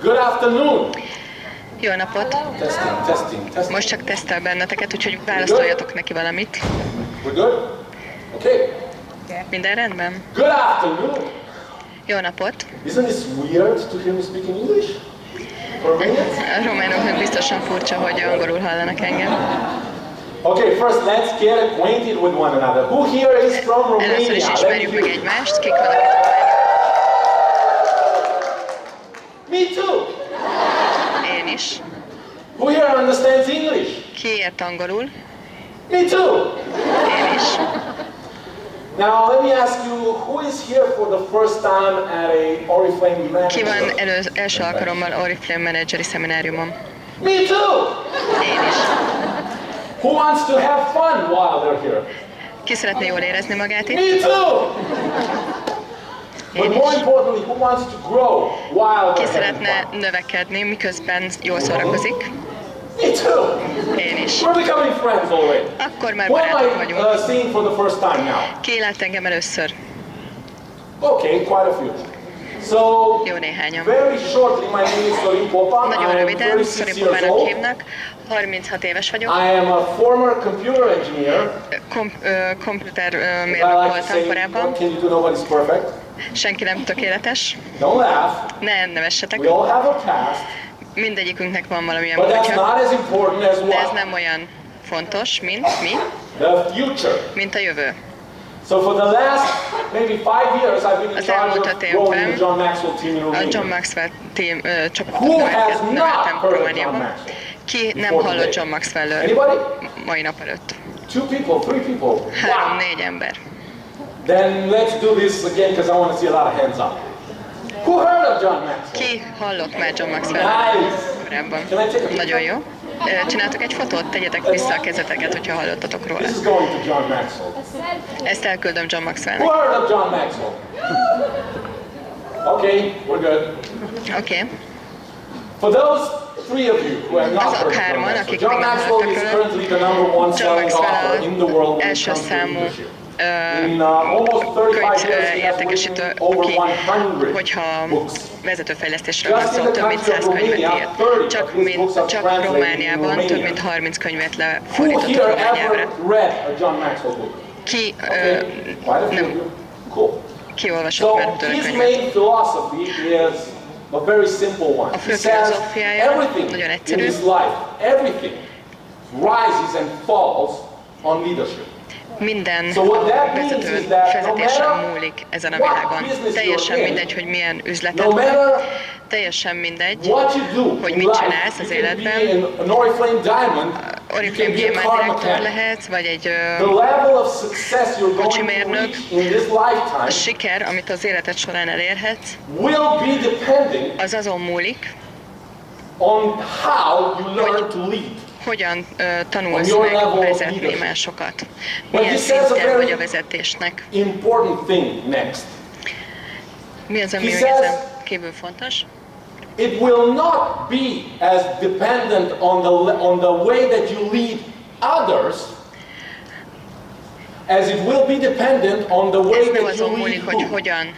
Good afternoon. Jó napot! Testing. Most csak tesztel benneteket, úgyhogy válaszoljatok neki valamit. We're good? Okay. Minden rendben? Good afternoon. Jó napot! Isn't this weird to hear me speak in English? For a minute? A románoknak biztosan furcsa, hogy angolul hallanak engem. Okay, first let's get acquainted with one another. Who here is from Romania? Először is ismerjük meg egymást. Kik vannak itt Romániában? Me too. Én is. Who here understands English? Ki ért angolul? Me too. Én is. Now let me ask you, who is here for the first time at a Oriflame Manager? Ki van első alkalommal Oriflame menedzseri szemináriumon? Me too. Én is. Who wants to have fun while they're here? Ki szeretne jól érezni magát itt? Me too. But more importantly, who wants to grow while Ki they're having szeretne fun? növekedni, miközben jól szórakozik? Me too. Én is. We're becoming friends already. Akkor már Who am barátok I vagyunk. seeing for the first time now? Ki lát engem először? Okay, quite a few. So, Jó néhányan. very shortly, my name is Kréta Popa. Nagyon I am röviden, 36 Kréta years Popának old. hívnak. 36 éves vagyok. I am a former computer engineer. Komputermérnök I like to voltam say, korábban. what can you do? Nobody's perfect. Senki nem tökéletes. Don't laugh. Ne nevessetek. We all have a past, Mindegyikünknek van valamilyen but that's múltja. not as important as De ez what? nem olyan fontos, mint mi? The future. Mint a jövő. So for the last maybe 5 years, I've been in Az charge elmúlt of 5 growing évben the John Maxwell team in a Romania. John Maxwell team csapatot Who has not növeltem heard of John Romániában. Maxwell? Ki nem before hallott today? John Maxwellről Anybody? mai nap előtt? 2 people, 3 people. 3-4 ember. Then let's do this again because I want to see a lot of hands up. Who heard of John Maxwell? Ki hallott már John Maxwellről Nice. korábban? Can I take a picture? Nagyon jó. Csináltok egy fotót, tegyetek vissza a kezeteket, hogyha hallottatok róla. This is going to John Maxwell. Ezt elküldöm John Who Maxwellnek. heard of John Maxwell? Okay, we're good. Oké. For those 3 of you who have not Azok heard of John hárman, Maxwell, akik John még nem Maxwell is hallottak currently the number 1 John selling Maxwell author in the world when it első comes to számú leadership. In almost 35 years, he has értékesítő, written over ki, 100 hogyha books. vezetőfejlesztésről van szó, több mint 100 könyvet írt. Csak Romániában több mint 30 könyvet Who lefordított here a román ever nyelvre. read a John Maxwell book? Ki, Okay, quite a few of nem, you. Cool. ki olvasott már So tőle his könyvet? main philosophy is a very simple one. A He fő says filozófiája everything nagyon in egyszerű. his life, everything rises and falls on leadership. Minden So what that means vezető is that no vezetésen matter múlik ezen a what világon. business Teljesen you're in, mindegy, hogy milyen üzleted No van, matter teljesen mindegy, what you do hogy in mit life, csinálsz az you can életben. be an Oriflame Diamond, you Oriflame can be a Diamond car direktor mechanic. lehetsz, vagy egy The level of success you're going to kocsimérnök. reach in this lifetime a siker, amit az életed során elérhetsz, will be depending az azon múlik, on how you learn to lead. hogyan tanulsz On your meg level of vezetni leadership. másokat. But Milyen he says a szinten very vagy a vezetésnek. important thing next. Mi az, ami He még says- ezen kívül fontos? It will not be as dependent on the way that you lead others as it will be dependent on the way Ez nem that azon you lead múlik, hogy who? hogyan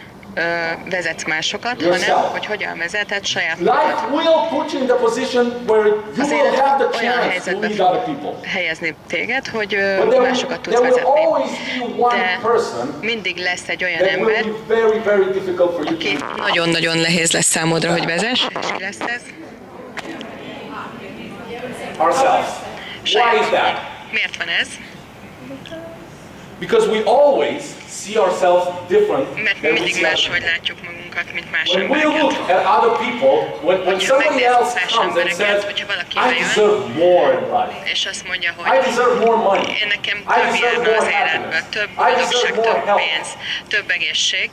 vezetsz másokat, Yourself. hanem hogy hogyan vezeted saját magad. Life will put you in the position where you Az will élet have the olyan chance to helyzetbe lead fog other people. helyezni téged, hogy But there másokat tudsz will vezetni. always be one De person mindig lesz egy olyan that ember, will be very, very difficult for you to aki lead. nagyon-nagyon nehéz lesz számodra, hogy vezess, és ki lesz ez? Ourselves. Why is that? Miért van ez? Because we always see ourselves different Mert mi than we mindig see others. máshogy látjuk magunkat, mint más When we embereket. look at other people, when Hogyha somebody megnézzük else más comes and embereket, says, hogyha valaki I bejön, deserve more in life. és azt mondja, I hogy deserve more money. én nekem I több deserve járna az more életből, happiness. több I boldogság, deserve more több health. pénz, több egészség.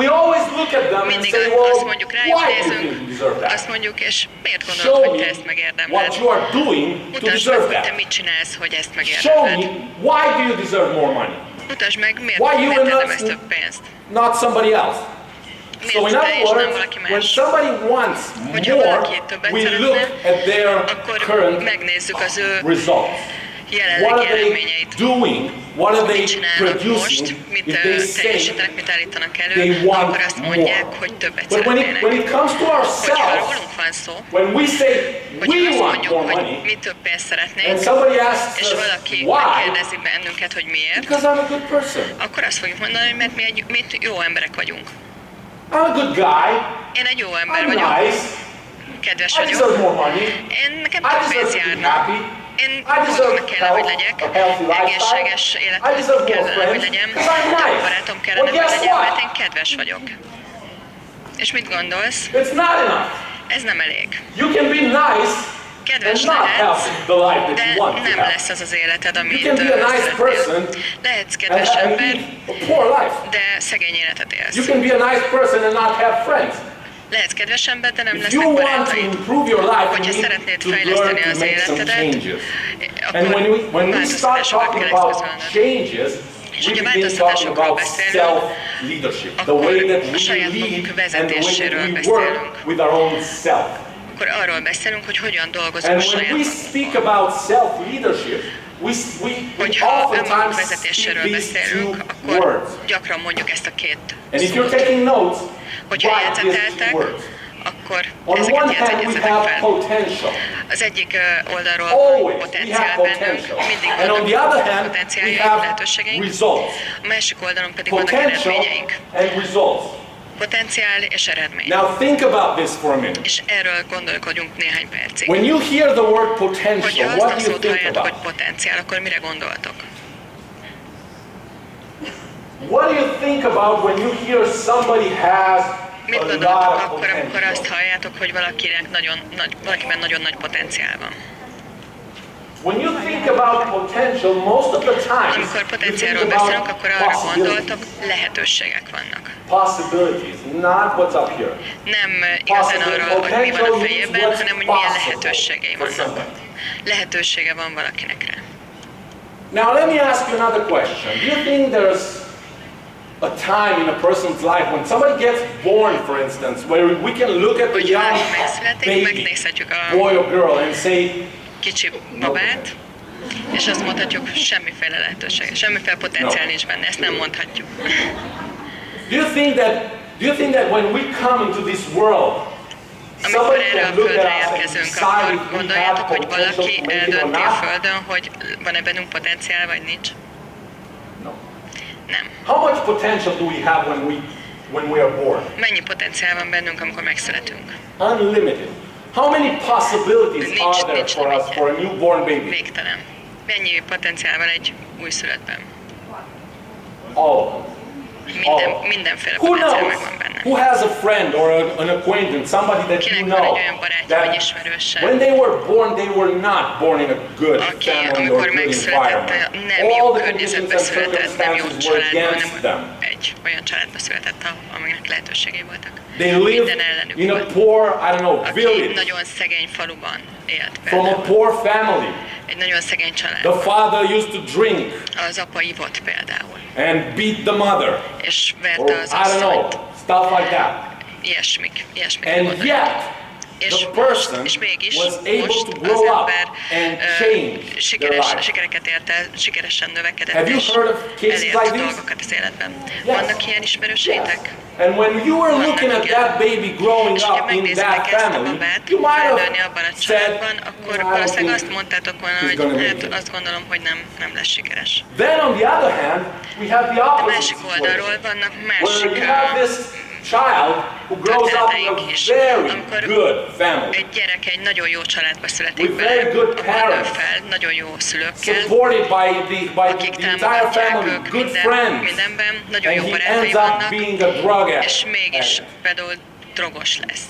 We always look at them and Mindig say, azt well, mondjuk rájuk, why do you nézünk, think you deserve that? azt mondjuk, és miért Show gondolod, hogy me te ezt megérdemled? what you are doing to Mutasd meg, deserve hogy te that. mit csinálsz, hogy ezt Show megérdemled. me why do you deserve more money? Mutasd meg, Why you miért and érdemes not, több pénzt. not somebody else? So in Nézd te, other és nem words, valaki when más. somebody wants Hogyha more, valaki többet we szeretne, look at their akkor current megnézzük az ő results. what are they eredményeit, doing, what are they mit csinálnak producing, most, mit if they say teljesítenek, mit állítanak they elő, want akkor azt mondják, more. hogy többet But szeretnének. when it comes to Hogyha ourselves, rólunk van szó, when we say hogyha we azt want mondjuk, more hogy money, mi több pénzt szeretnénk, and somebody asks és us valaki why, megkérdezi bennünket, hogy miért, because I'm a good person. akkor azt fogjuk mondani, hogy mert mi jó emberek vagyunk. I'm a good guy. Én egy jó ember I'm vagyok, nice. kedves I deserve vagyok, more money. nekem I több deserve pénz to be járna. happy. Én I deserve boldognak kellene, hogy legyek, a healthy lifestyle. egészséges I életet deserve more kellene, hogy friends, legyen, 'cause I'm több nice. barátom kellene, Well, hogy guess legyen, what? mert én kedves vagyok. És mit gondolsz? It's not enough. Ez nem elég. You can be nice Kedves and not have lehetsz, the life that de you want to nem have. lesz az az életed, amit You can be a nice person szeretnél. Lehetsz kedves and ember, lead a poor life. de szegény életet You élsz. can be a nice person and not have friends. Lehetsz kedves ember, de nem If lesznek you want to barátaid. improve your life, you Hogyha need szeretnéd to learn fejleszteni to az make some életedet, changes. And akkor when we start változtatásokat talking kell about eszközölnöd. changes, És we ugye begin talking változtatásokról about beszélünk, self-leadership, the akkor way that a we saját lead magunk and the way vezetéséről that we beszélünk. work with our own self. Akkor arról beszélünk, hogy hogyan dolgozunk And a when saját we magunkon. speak about self-leadership, we Hogyha oftentimes önmagunk speak vezetéséről these beszélünk, two akkor words. gyakran mondjuk ezt a két And if you're szót. taking notes, Hogyha write these two jegyzeteltek, words. akkor On ezeket one hand, we jegyezzetek have fel. potential. Az egyik oldalról Always we potenciál have bennünk, potential. mindig And on the other vannak hand, we potenciáljaink, have lehetőségeink, results. a másik oldalon pedig vannak Potential eredményeink. and results. Potenciál és eredmény. Now think about this for a minute. És erről gondolkodjunk néhány percig. When you hear the word Hogyha potential, azt what a do you szót think halljátok, hogy about? potenciál, akkor mire gondoltok? What do you think about when you hear somebody has Mit a lot gondoltok of akkor, amikor azt potential? halljátok, hogy valakiben nagyon nagy potenciál van? When you think about potential, most of the time, Amikor you potenciálról think beszélünk, about akkor arra gondoltok, possibilities. lehetőségek vannak. Possibilities, not what's up here. Nem igazán arról, hogy mi van a fejében, Potential hanem hogy means milyen what's lehetőségei possible for vannak. somebody. Lehetősége van valakinek rá. Now let me ask you another question. Do you think there's a time in a person's life when somebody gets born, for instance, where we can look at the Hogyha young valaki megszületik, baby, megnézhetjük a boy or girl, and say, kicsi babát, és azt mondhatjuk, semmiféle lehetőség, semmiféle potenciál nincs benne, ezt nem mondhatjuk. do you think that when we come into this world, Amikor somebody erre a can look földre at us and érkezünk, decide akkor if we have gondoljátok, hogy potential valaki to make it or eldönti a not? földön, hogy van-e bennünk potenciál, vagy nincs? No. Nem. How much potential do we have when we are born? Mennyi potenciál van bennünk, amikor megszületünk? Unlimited. How many possibilities Nincs- are there nincs for us limitje. for a newborn baby? Végtelen. Mennyi potenciál van egy újszülöttben? All of them. Mindenféle Who potenciál knows? megvan benne. Who has a friend or an acquaintance, somebody that you Kinek van know, egy olyan barátja that vagy ismerőse, when they were born, they were not born in a good aki family or amikor good megszületett, environment. nem jó All the környezetbe conditions and született, nem jó circumstances were családban, against them. hanem egy olyan családba született, aminek lehetőségei voltak. They lived Minden ellenük in a volt. poor, I don't know, Aki village, nagyon szegény faluban élt from a például. poor family. Egy nagyon szegény The család. father used to drink Az apa ivott például, and beat the mother, és or verte az I don't know, asszonyt. stuff like that. Ilyesmik And voltak. yet, És the person és mégis was able most to az grow up ember and change their life. sikereket ért el, sikeresen növekedett Have you és heard of cases elért like this? dolgokat az életben. Yes. Vannak ilyen ismerőseitek? And when you were Vannak, looking at igen. that baby growing És hogyha up in megnézitek that ezt a family, babát, you might felnőni abban a have said, családban, akkor "I don't valószínűleg think azt mondtátok volna, he's hogy gonna make hát it." azt gondolom, hogy nem lesz sikeres. Then on the other hand, we have the A opposite másik oldalról situation, vannak where másik you have this child who grows up in a történeteink is, very amikor good family, egy gyerek egy nagyon jó családba születik With bele, very good ahol nő parents. fel, nagyon jó szülőkkel, supported by akik the entire támogatják family, ők good friends, mindenben, nagyon and jó he barátai ends up vannak, being a drug és mégis addict például drogos lesz,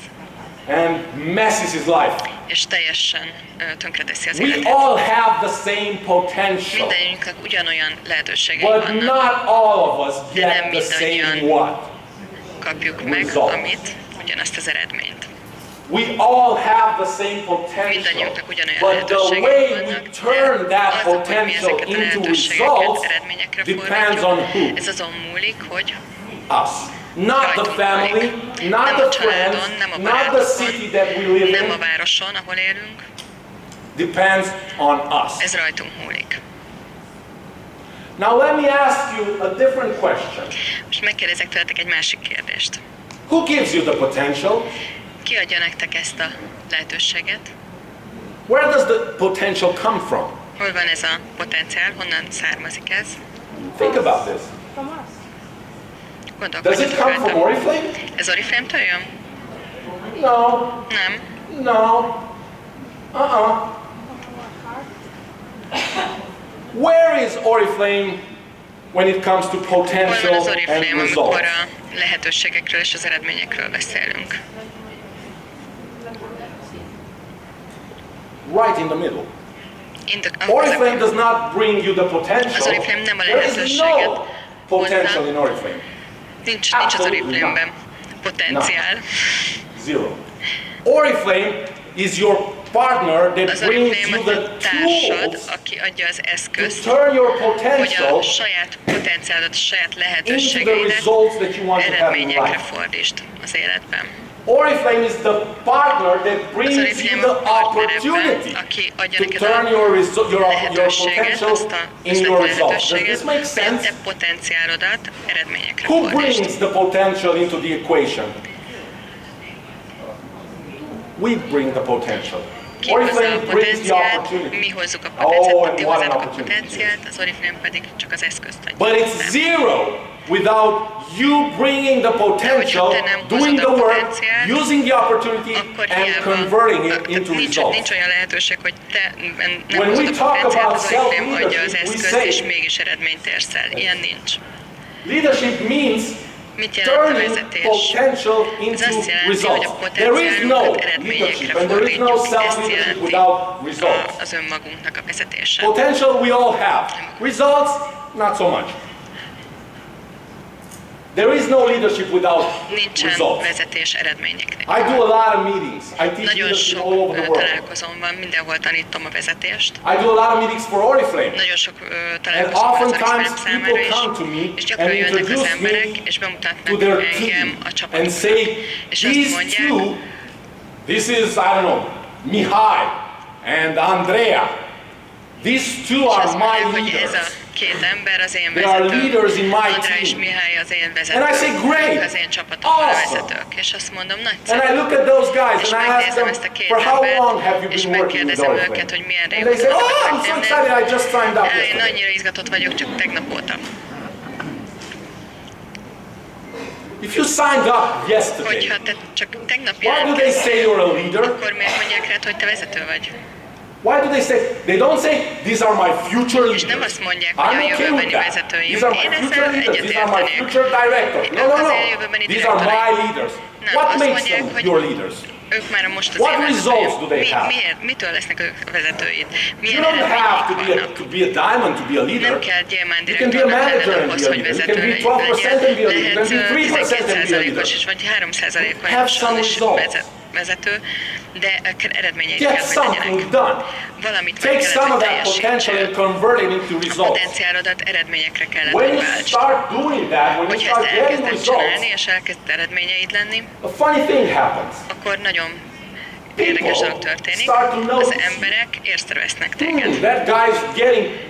and messes his life. és teljesen tönkreteszi az We életét. all have the same potential, Mindennyiunknak ugyanolyan lehetőségei but vannak, not all of us De get nem the same mindannyian. what? kapjuk meg, Result. amit, ugyanazt az eredményt. We all have the same potential, Mindannyiunknak ugyanolyan but the lehetőségei way we vannak, turn that az, hogy mi potential ezeket a into lehetőségeket results eredményekre depends on who? fordítjuk, ez azon múlik, hogy Us. Not the family, not nem the a családon, friends, nem a not the city barátokon, that we live nem a in. városon, ahol élünk, depends on us. Ez rajtunk múlik. Now let me ask you a different question. Most megkérdezek tőletek egy másik kérdést. Who gives you the potential? Ki adja nektek ezt a lehetőséget? Where does the potential come from? Hol van ez a potenciál? Honnan származik ez? Think about this. Does it come from Oriflame? Ez Oriflame-től jön? No. Nem. No. Where is Oriflame when it comes to Hol van potential az and Oriflame, results? amikor a lehetőségekről és az eredményekről beszélünk? Right in the middle. Ahol Oriflame does not bring you the potential. Az Oriflame nem a There is lehetőséget no potential in Oriflame. nincs az Absolutely Oriflame-ben potenciál. Zero. Oriflame is your partner that Az brings Oriflame you a the te társad, tools aki adja az to eszközt, turn your hogy potential a saját potenciálodat, a saját into the lehetőségeidet results that you want to have in eredményekre life. fordítsd az életben. Oriflame is the partner that Az brings you Oriflame the a partner opportunity ebben, aki adja to neked turn a your lehetőséget, potential azt a in your results. Does lehetőséget, this make hogy a sense? te potenciálodat eredményekre Who fordítsd. brings the potential into the equation? We bring the potential. Ki hozza a Oriflame brings the potenciált, opportunity. mi hozzuk a Oh, potenciált, and ti what an hozzátok a opportunity. potenciált, az Oriflame pedig csak az eszközt adja. But it's Nem. zero without you bringing the potential, te nem doing hozod the a work, potenciált, using the opportunity, akkor and hiába converting it into nincs results. olyan lehetőség, hogy te nem When we hozod a talk potenciált, about az Oriflame adja az self-leadership, we eszközt, say- és mégis eredményt érsz el. Ilyen nincs. Leadership means Mit jelent a turning vezetés? potential Ez into azt jelenti, hogy results. a There is no potenciálunkat eredményekre leadership and there is no fordítjuk. Ezt self-leadership jelenti without results. az önmagunknak a vezetése. Potential we all have. Results, not so much. There is no leadership without Nincsen results. vezetés eredményeknek. I do a lot of meetings. I teach Nagyon leadership sok all over the world. találkozón van, mindenhol tanítom a vezetést. I do a lot of meetings for Oriflame. Nagyon sok And találkozom van az oftentimes Oriflame számára people is, come to me és and gyakran jönnek az introduce emberek, me és to bemutatnak their engem team a and csapatuknak. say, És azt these mondják, two, this is, I don't know, Mihai and Andrea. These two és are azt my mondják, hogy ez a leaders. két ember az én They are leaders in vezetőm, my Andrá és team. Mihály az én And I say, vezetőm, great, az én csapatomban a awesome. vezetők. És azt mondom, And I nagyszerű. look at those guys És and I ask megnézem them, ezt a két for how embert, long have you és been working with megkérdezem Oriflame? őket, hogy milyen And they say, régóta oh, I'm vagytok so ennél. excited, I just signed up Én yesterday. annyira izgatott vagyok, csak tegnap óta. If you signed up yesterday, Hogyha te csak tegnap why do they jelentkeztél, say you're a leader? akkor miért mondják rád, hogy te vezető vagy? Why do they say? They don't say, these are my future És nem leaders. azt mondják, hogy I'm a okay jövőbeni with that. vezetőim. These are my Én future ezzel leaders. These are my egyetértenék. future directors. No, no, Az no. én jövőbeni These are my direktoraim. leaders. Nem, What azt makes mondják, them hogy your leaders? ők már most az What én results do they vezetőim. have? Mitől lesznek ők a vezetőid? You Milyen don't have to eredményeik be vannak? to be a diamond to be a leader. Nem kell gyémánt You can be a direktornak manager lenned and ahhoz, be a hogy leader. You vezető can be 12% and be a leader. You can be 3% and be a leader. lehetsz 12%-os is, vagy 3%-os Have some is results. vezető, de eredményeid Get kell, hogy something legyenek. done. Valamit meg Take kellett, some hogy of that potential and teljesítsél. convert it into A results. potenciálodat eredményekre kellett, When hogy you váltsd. start doing that, when you Hogyha start ezt getting elkezded results, csinálni, és elkezd eredményeid lenni, a funny thing happens. akkor nagyon érdekes dolog történik. start to Az notice. emberek észrevesznek téged. That guy's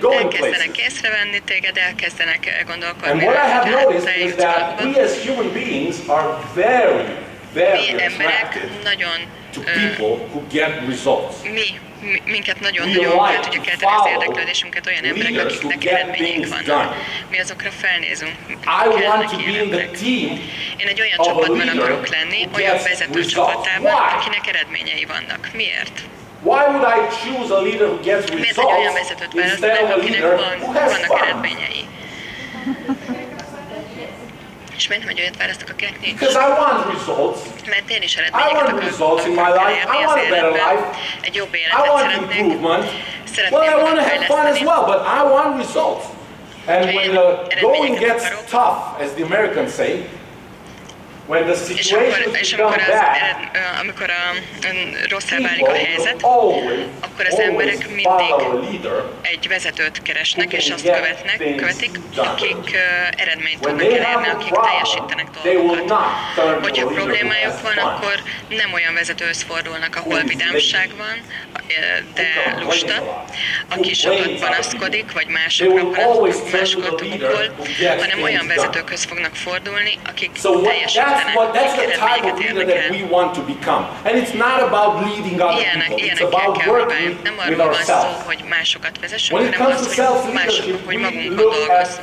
going Elkezdenek places. észrevenni téged, elkezdenek And gondolkodni. what I have rajtad, noticed is eljutsz that valahova. we as human beings are very, very Mi emberek attracted nagyon, to people who get results. minket We nagyon-nagyon like fel tudja to kelteni az follow érdeklődésünket olyan emberek, leaders who akiknek get eredményeik things vannak. done. Mi azokra felnézünk. I want to be in the team Én egy olyan of a csapatban leader akarok lenni, who olyan gets vezető results. csapatában, Why? akinek eredményei vannak. Miért? Why would I choose a leader who gets Miért egy olyan results vezetőt instead választanak, of a akinek leader who has vannak fun? eredményei? És miért hogy olyat választok, akinek nincs? Because I want results. Mert én is I eredményeket want akarok results in my life. elérni I az want a better életben. life. Egy jobb I életet want szeretnék. improvement. Szeretném Well, I want magam to have fun as fejleszteni. well, but I want results. And when the going gets tough, as the Americans say, when the situations become bad, amikor rosszá válik a helyzet, akkor az emberek mindig egy vezetőt keresnek, és azt követik, akik eredményt tudnak elérni, akik teljesítenek dolgokat. Hogyha problémájuk van, akkor nem olyan vezetőhöz fordulnak, ahol vidámság van, de lusta, aki sokat panaszkodik, vagy másokat okol, hanem olyan vezetőkhöz fognak fordulni, akik teljesítenek, akik eredményeket érnek el. Ilyenekkel kell próbálni. Nem arról van szó, hogy másokat vezessünk, hanem az, hogy magunkon dolgozzunk.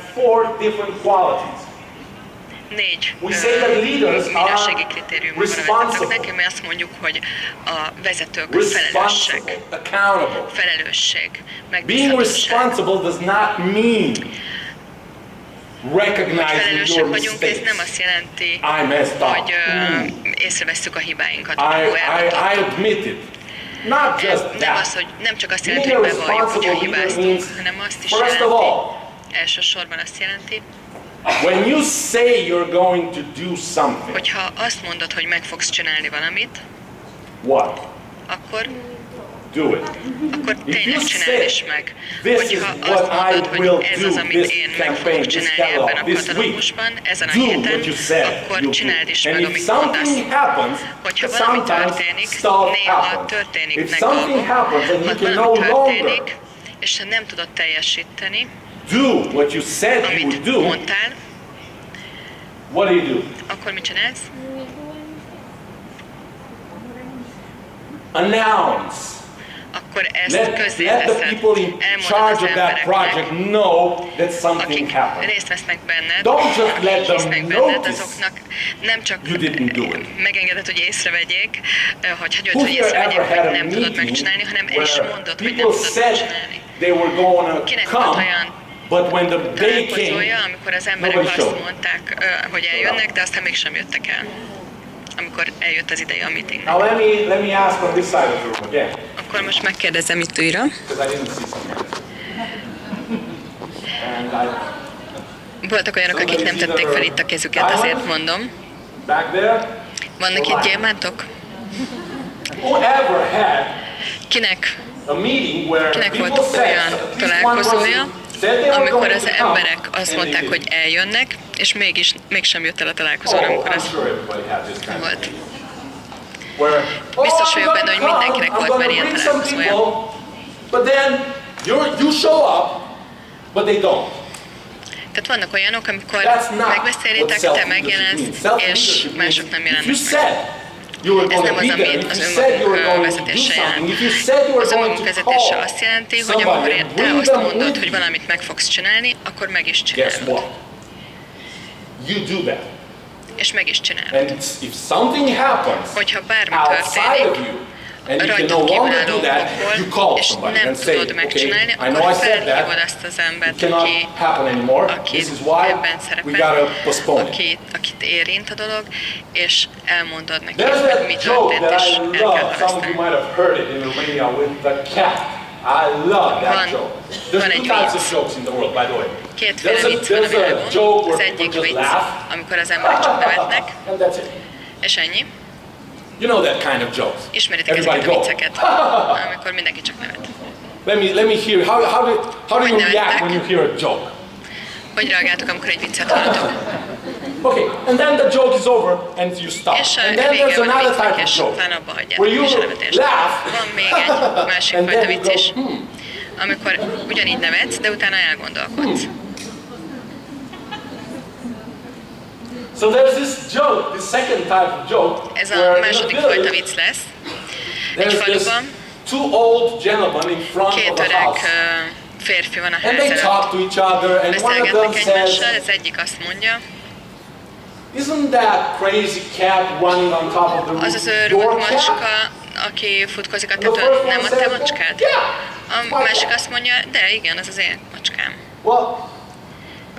4 minőségi kritériumban vezetők nekem, mi azt mondjuk, hogy a vezetők felelősek. Felelősség, megbízhatóság. Felelősek vagyunk, ez nem azt jelenti, hogy észrevesszük a hibáinkat, nem csak azt jelenti, hogy bevalljuk, hogyha hibáztunk, hanem azt is jelenti, elsősorban azt jelenti, when you say you're going to do something, hogyha azt mondod, hogy meg fogsz csinálni valamit, what? Akkor do it. Akkor tényleg csináld is meg. Hogyha azt mondod, hogy ez az, amit én meg fogok csinálni ebben a katalógusban, ezen a héten, akkor csináld is meg, amit mondasz. Hogyha valami történik, néha történiknek dolgok, ha valami történik, és ha nem tudod teljesíteni, amit mondtál, akkor mit csinálsz? Announce. Akkor ezt közzéteszed. Elmondod az embereknek, akik részt vesznek benned, akik hisznek benned, azoknak nem csak megengeded, hogy észrevegyék, hogy hagyod, hogy észrevegyék, hogy nem tudod megcsinálni, hanem el is mondod, hogy nem tudod megcsinálni. Kinek volt olyan találkozója, amikor az emberek azt mondták, hogy eljönnek, de aztán mégsem jöttek el, amikor eljött az ideje a meetingnek. Akkor most megkérdezem itt újra. Voltak olyanok, akik nem tették fel itt a kezüket, azért mondom. Vannak itt gyémántok? Kinek volt olyan találkozója, amikor az emberek azt mondták, hogy eljönnek, és mégsem jött el a találkozóra, amikor az volt. Biztos vagyok benne, hogy mindenkinek volt már ilyen találkozója. Tehát vannak olyanok, amikor megbeszélitek, te megjelensz, és mások nem jelennek meg. Ez nem az, amit az önmagunk vezetése jelent. Az önmagunk vezetése azt jelenti, hogy amikor te azt mondod, hogy valamit meg fogsz csinálni, akkor meg is csinálod. És meg is csinálod. Hogyha bármi történik, rajtad kívülálló okból, és nem tudod megcsinálni, akkor felhívod azt az embert, aki ebben szerepel, akit érint a dolog, és elmondod neki, hogy mi történt, és el kell halasztani. Van egy vicc. Kétféle vicc van a világon. Az egyik vicc, amikor az emberek csak nevetnek, és ennyi. You know that kind of jokes. Ismeritek ezeket a vicceket, amikor mindenki csak nevet. Let me hear. How do you react when you hear a joke? Hogy reagáltok, amikor egy viccet hallatok? Okay, and then the joke is over and you stop. And then there's another type of joke where you laugh. Van még egy másik fajta vicc is, amikor ugyanígy nevetsz, de utána elgondolkodsz. So there's this joke, this second type of joke. Ez a második fajta vicc lesz. Egy faluban két öreg férfi van a ház előtt. Beszélgetnek egymással, az egyik azt mondja, az az őrült macska, aki futkozik a tetőn, nem a te macskád? A másik azt mondja, de igen, az az én macskám.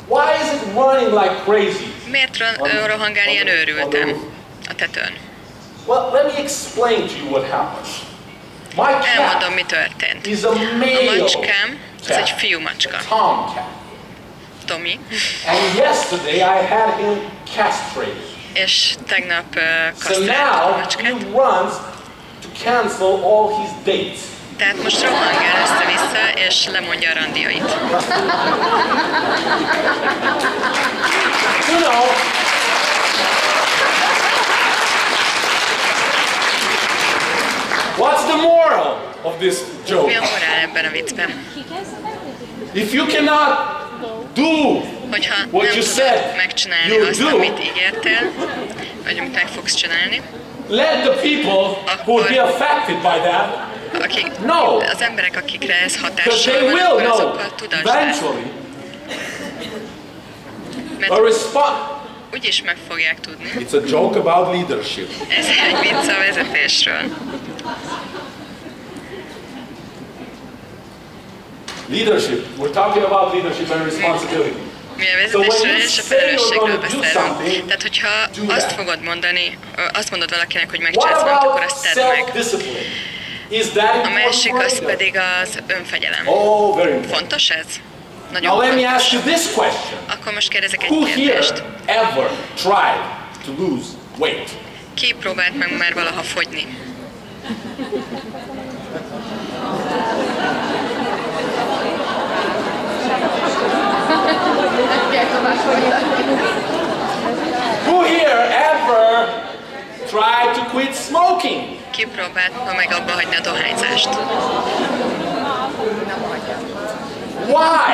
Why is it running like crazy? Miért rohangál ilyen őrültem a tetőn? Well, let me explain to you what happened. My cat elmondom, mi történt. is a male A macskám, az egy cat, fiú macska. Tom cat. Tommy. And yesterday I had him castrated. és tegnap So kasztrálta a now he macskát. runs to cancel all his dates. Tehát most rohangál össze-vissza, és lemondja a randiait. You know, what's the moral of this joke? Mi a morál ebben a viccben? If you cannot do Hogyha what nem you tudod said megcsinálni you azt, do, amit ígértél, vagy amit meg fogsz csinálni, let the people who will be affected by that know. az emberek, akikre ez Because hatással they van, will akkor know azokkal tudass lesz. eventually Mert a response. úgyis meg fogják tudni. It's a joke about leadership. Ez egy vicc a vezetésről. Leadership. We're talking about leadership and responsibility. Mi a vezetésről és a felelősségről beszélünk. Tehát, hogyha azt fogod mondani, azt mondod valakinek, hogy What megcsinálsz valamit, akkor about azt tedd meg. self-discipline? Is that A important másik for az leader? pedig az önfegyelem. Oh, very important. Fontos ez? Now Nagyon let me fontos. ask you this question. Akkor most kérdezek egy Who here kérdést. ever tried to lose weight? Ki próbált meg már valaha fogyni? Who here ever tried to quit smoking? Ki próbált meg abba hagyni a dohányzást? Why?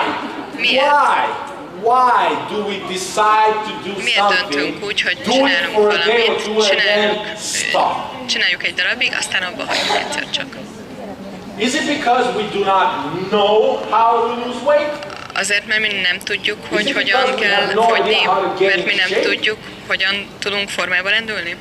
Miért? Why do we decide to do Miért something, döntünk úgy, hogy do it csinálunk for a day or valamit, two and then stop? csináljuk egy darabig, aztán abba hagyjuk egyszer csak. Is it because we do not know how to lose weight? Azért, mert mi nem tudjuk, hogy hogyan kell fogyni, mert mi nem tudjuk, hogyan tudunk formába rendülni?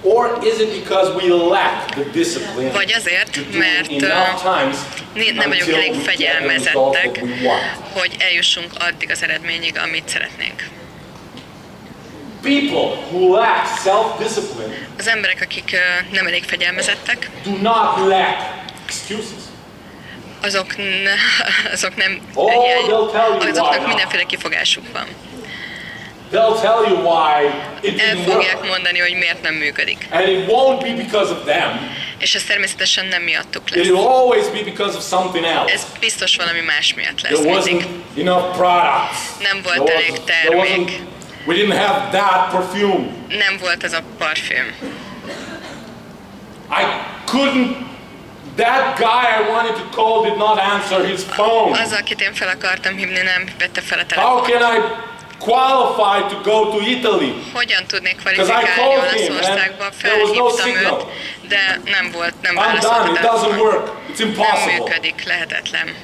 Or is it because we lack the discipline Vagy azért, to do mert it enough times nem vagyunk until elég we get the fegyelmezettek, result that we want? hogy eljussunk addig az eredményig, amit szeretnénk. People who lack self-discipline Az emberek, akik nem elég fegyelmezettek, do not lack excuses. azok nem, they'll tell you why azoknak not. mindenféle kifogásuk van. They'll tell you why it El didn't fogják work. mondani, hogy miért nem működik. And it won't be because of them. És ez természetesen nem miattuk It lesz. will always be because of something else. Ez biztos valami más miatt lesz There mindig. wasn't enough products. Nem volt elég There termék, we didn't have that perfume. nem volt ez a parfüm. I couldn't. That guy I wanted to call did not answer his phone. Az, akit én fel akartam hívni, nem vette fel a How telefont. can I qualify to go to Italy? Hogyan tudnék Because I kvalifikálni called him Olaszországba? and there was no Felhívtam signal. őt, de nem I'm válaszolt done. a It doesn't telefon. work. It's Nem impossible. működik, lehetetlen.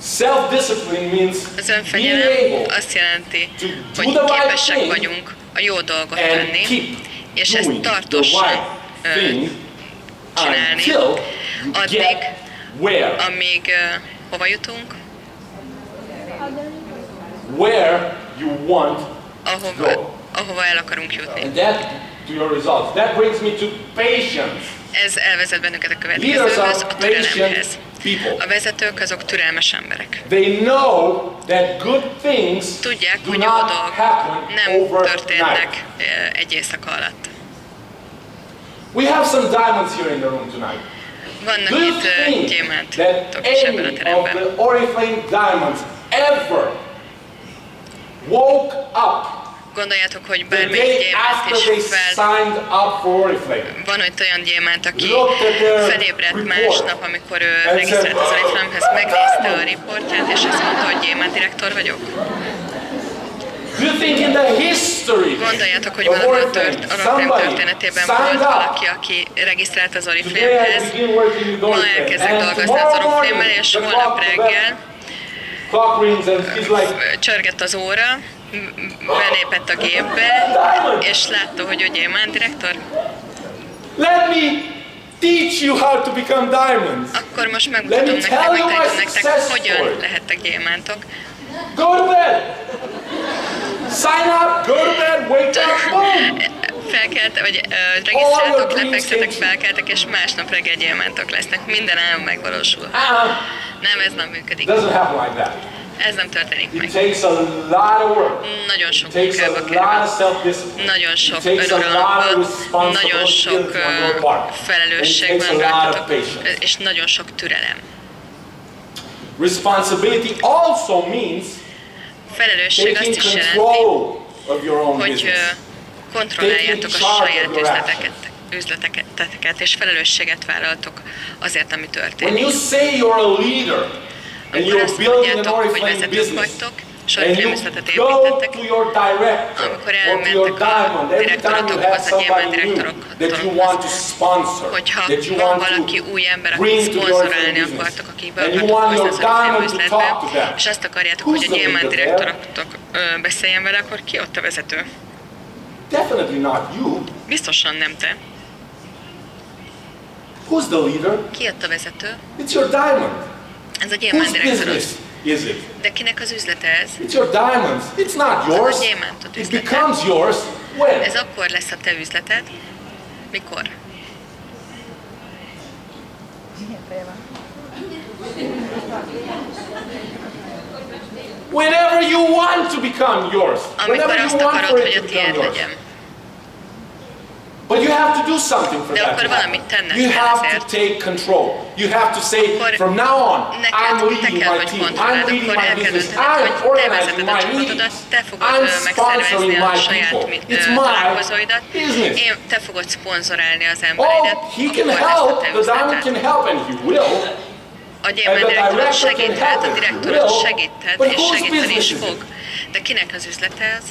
Self-discipline means Az being önfegyelem able azt jelenti, to do hogy the right képesek thing vagyunk a jó dolgot and tenni, keep és ezt doing the tartósan right thing csinálni, until you addig, get where amíg hova jutunk, you want to go. ahova el akarunk jutni. And that to your results. That brings me to patience. Ez elvezet bennünket a Leaders következőhöz, are a türelemhez. patient people. A vezetők azok türelmes emberek. They know that good things Tudják, do hogy jó not dolgok happen nem overnight. történnek egy éjszaka alatt. We have some diamonds here in the room tonight. Vannak Do you itt think gyémántok that is ebben a any of teremben. the Oriflame diamonds ever woke up Gondoljátok, hogy the bármelyik day gyémánt after is they fel... signed up for Oriflame? Van ott olyan gyémánt, aki Looked at their felébredt report másnap, amikor ő and regisztrált az said, Oriflame-hez, megnézte a riportját, és azt mondta, hogy gyémánt direktor vagyok. Do you think in the history Gondoljátok, hogy of valahol a Oriflame Oriflame történetében volt signed up? valaki, aki regisztrált az Today I Oriflame-hez, begin working with ma Oriflame. elkezdek And dolgozni az tomorrow Oriflame-mel, morning és the holnap reggel clock rings and he's like, csörgett az óra, belépett a gépbe, és látta, hogy ő gyémánt direktor. let me teach you how to become diamonds. Akkor most megmutatom nektek, megtanítom nektek, hogyan lehettek gyémántok. Go to bed. Sign up, go to bed, wake up, boom. Felkelt, vagy regisztráltok, lefekszetek, felkeltek, és másnap reggel gyémántok lesznek. Minden álom megvalósul. Nem, ez nem működik. Doesn't happen like that. Ez nem történik meg. It takes a lot of work. Nagyon sok It takes a munkába lot kerül. of self-discipline. Nagyon sok It takes a lot önuralomból, of nagyon sok responsibility on your part. felelősség And it van takes a lot of rajtatok, patience. és nagyon sok türelem. Responsibility also means Felelősség azt taking is jelenti, control of your own hogy business. kontrolláljátok a Taking charge saját of your üzleteket, és felelősséget vállaltok azért, ami When történik. you say you're a leader and Akkor you're azt building an mondjátok, hogy Oriflame vezetők business, vagytok, és and Oriflame you üzletet go építettek, to your director amikor or to your elmentek a diamond, every time you have direktoratokhoz, a gyémánt somebody new that you direktoratokhoz, want to sponsor, hogyha that you van want valaki to új ember, akit bring to your szponzorálni business, akartok, akivel and you akartok want your hozni az Oriflame diamond to üzletbe, talk to them. és azt akarjátok, Who's hogy a the gyémánt leader direktoratok beszéljen vele, akkor ki ott a vezető? Definitely not you. Biztosan nem te. Who's the leader? Ki ott a vezető? It's your diamond. Ez a gyémánt Whose direktorod. business is it? De kinek az üzlete ez? It's your diamonds. It's not yours. Az a gyémántot It üzlete. becomes yours when? Ez akkor lesz a te üzleted. Mikor? Whenever you want to become yours. Amikor Whenever azt you want akarod, for hogy it a to tiéd become yours. legyen. But you have to do something for De that akkor to happen. valamit tenned You kell have to ezért. take control. You have to say, Akkor from now on, neked I'm te leading kell, my hogy team. I'm kontrolláld, leading akkor my el kell business. döntened, I'm hogy te organizing vezeted a my csapatodat, meetings. te fogod I'm megszervezni sponsoring a my saját people. It's my találkozóidat, business. te fogod szponzorálni az embereidet, Oh, he can akkor lesz a help. te The diamond üzleted. can help, and he will. A gyémánt direktorod segíthet, a direktorod Will, segíthet, but és whose segíteni is business is fog. De kinek az üzlete ez?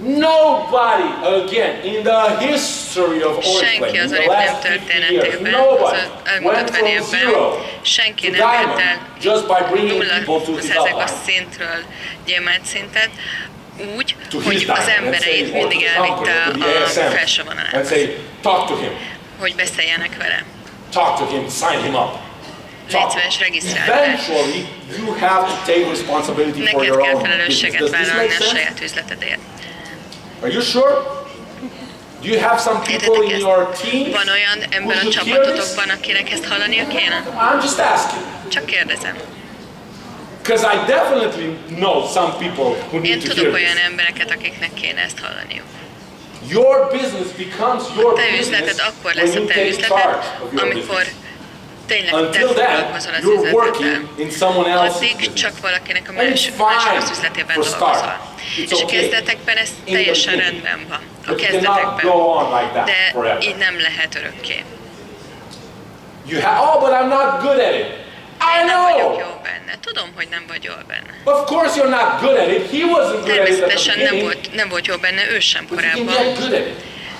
Nobody, again, in the history of Senki Oriflame, in az the Oriflame last 50 years, történetében, nobody az elmúlt went 50 from évben zero senki to nem ért diamond el just by bringing people to his 0%-os upline. szintről gyémánt szintet, úgy, To his hogy az diamond, and embereit say, or to mindig the company, elvitte or to the a ASM, felső and vonalához, say, talk to him, hogy beszéljenek vele. talk to him, sign him up. Légy szíves, regisztráld be. Eventually, you have to take responsibility for Neked your kell own business. felelősséget Does this vállalni make a sense? saját üzletedért. Are you sure? Do you have some people Értitek in ezt? your team Van olyan ember a who should hear this? csapatotokban, akinek ezt hallania kéne? I'm just asking. Csak kérdezem. Because I definitely know some people who Én need to tudok hear olyan this. embereket, akiknek kéne ezt hallaniuk. Your business becomes your Te business üzleted akkor when lesz a you te take üzleted, charge of your amikor business. tényleg te Until then, foglalkozol az you're üzleteddel. working in someone else's Addig business. csak valakinek a And it's másik fine az üzletében for start. dolgozol. It's És a okay. kezdetekben ez In the teljesen beginning. rendben van. A But you cannot kezdetekben. go on like that De forever. így nem lehet örökké. You have, oh, but I'm not good at it. I Én nem vagyok know. jó benne. Tudom, hogy nem vagy jól benne. Of course you're not good at it. He wasn't good at it at the Természetesen beginning. nem volt jó benne ő sem But you can korábban, get good at it.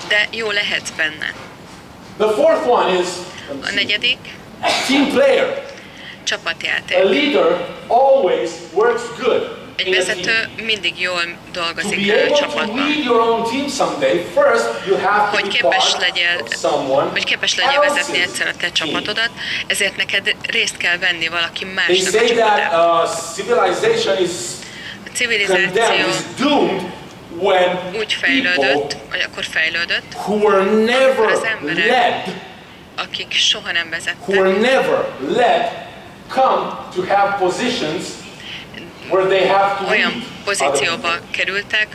de jó lehetsz benne. The fourth one is A negyedik, team player. csapatjáték. A leader always works good Egy in a vezető team. mindig jól To dolgozik be able to csapatban. lead your own team someday, first you have to Hogy be képes part legyél, of someone hogy képes legyél vezetni else's egyszer a te team. csapatodat, ezért neked részt kell venni valaki They másnak a say that csapatában. civilization is A civilizáció condemned, is doomed when úgy people fejlődött, vagy akkor fejlődött, who were never az emberek, led, akik soha nem who were vezettek, never led, come to have positions where they have to lead olyan other pozícióba people. kerültek,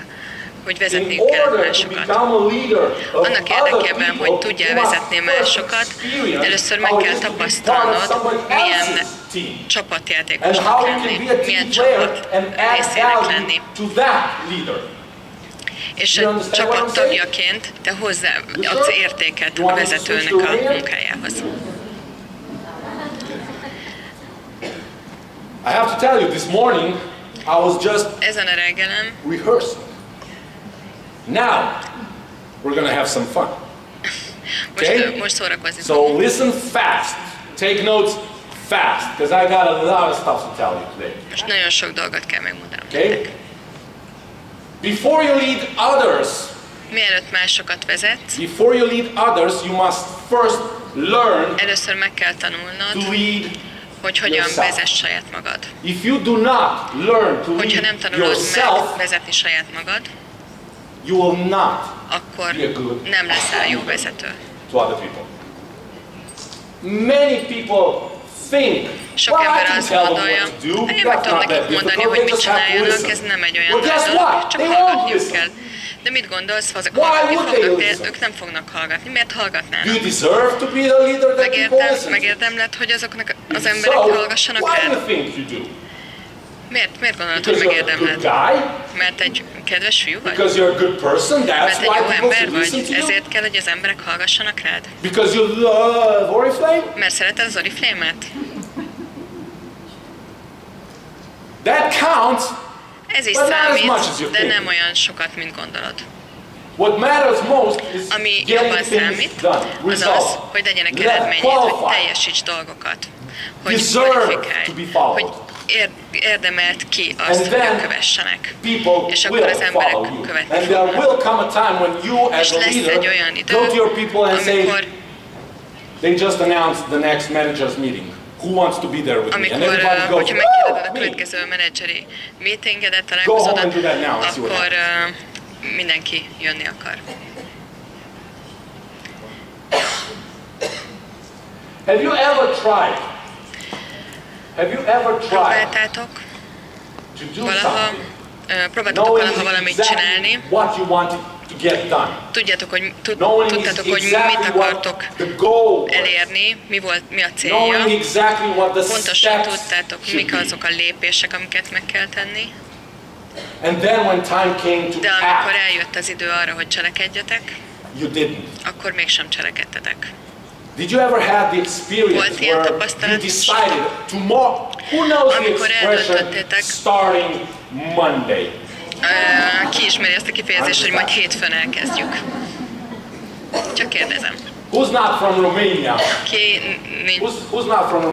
hogy In vezetniük kellett order to másokat. become a leader of Annak other érdekében, people, hogy tudjál you must vezetni first másokat, experience először meg how it kell is to be part of tapasztalnod, somebody milyen else's team. And csapatjátékosnak how you lenni, can be a milyen team player csapat and add részének value lenni. to that leader. És You a understand what I'm csapat saying? tagjaként te hozzáadsz sure? értéket You a want me to vezetőnek switch to a Romanian? munkájához. I have to tell you, this morning I was just Ezen a reggelen rehearsing. Now we're gonna have some fun. Okay? most szórakozni So fogunk. listen fast. Take notes fast, because I got a lot of stuff to tell you today. Most nagyon sok dolgot kell megmondanom Okay? nektek. Before you lead others, Mielőtt másokat vezetsz, before you lead others, you must first learn először meg kell to tanulnod, lead hogy hogyan yourself. vezess saját magad. If you do not learn to Hogyha nem lead tanulod yourself, meg vezetni saját magad, you will not akkor be a good nem leszel jó vezető. to other people. Many people think, Sok well, I ember can azt tell them gondolja, what to do. én meg That's tudom not that nekik mondani, difficult. hogy They mit just have to csináljanak, listen. ez nem egy olyan Well, nagy guess dolog, what? csak They won't hallgatniuk listen. kell. De mit gondolsz, Why hallgatni would they fognak, de listen? ők nem fognak hallgatni. Miért Do you hallgatnának? deserve to be the leader that people listen to? Megérdemled, hogy azoknak az If emberek so, hallgassanak why do rád? you think you do? Miért gondolod, hogy Because you're a good megérdemled? guy? Mert egy kedves fiú vagy? Because you're a good person? That's Mert egy why jó people ember should listen vagy? to you? Ezért kell, hogy az emberek hallgassanak rád? Because you love Oriflame? Mert szereted az Oriflame-et? That counts, Ez is but not as much as számít, you de think. nem olyan sokat, mint gondolod. What matters most is Ami getting jobban things számít, done. az az, Results. hogy legyenek Let eredmények, hogy qualify. teljesíts dolgokat, hogy Deserve kvalifikálj, to be followed. hogy érdemelt ki azt, And hogy then kövessenek. People És akkor will az emberek follow you. követni And there fognak. will come a time when you as És a lesz leader egy olyan idő, go to your people and say, amikor, they just announced the next manager's meeting. Who wants to be there with me? And amikor everybody goes, hogyha megkérdezed a me. következő menedzseri meetingedet, Go home and találkozódat, do that now and see what akkor happens. mindenki jönni akar. Have you ever tried? Have you ever tried Próbáltátok to do valaha, something próbáltatok knowing valaha valamit exactly csinálni, what you wanted to get done? tudjátok, hogy Knowing tudtátok, hogy exactly mit what akartok the goal was. elérni, mi a célja, Knowing exactly what the pontosan steps tudtátok, should mik be. azok a lépések, amiket meg kell tenni, And then when time came to de amikor act, eljött az idő arra, hogy cselekedjetek, you didn't. akkor mégsem cselekedtetek. Did you ever have the experience Volt ilyen where tapasztalat you is? decided tomorrow? Who knows the Amikor expression eldöntöttétek. starting Monday? Ki ismeri ezt a kifejezést, hogy majd hétfőn elkezdjük? Csak kérdezem. Who's not from Romania? Ki nincs, Who's not from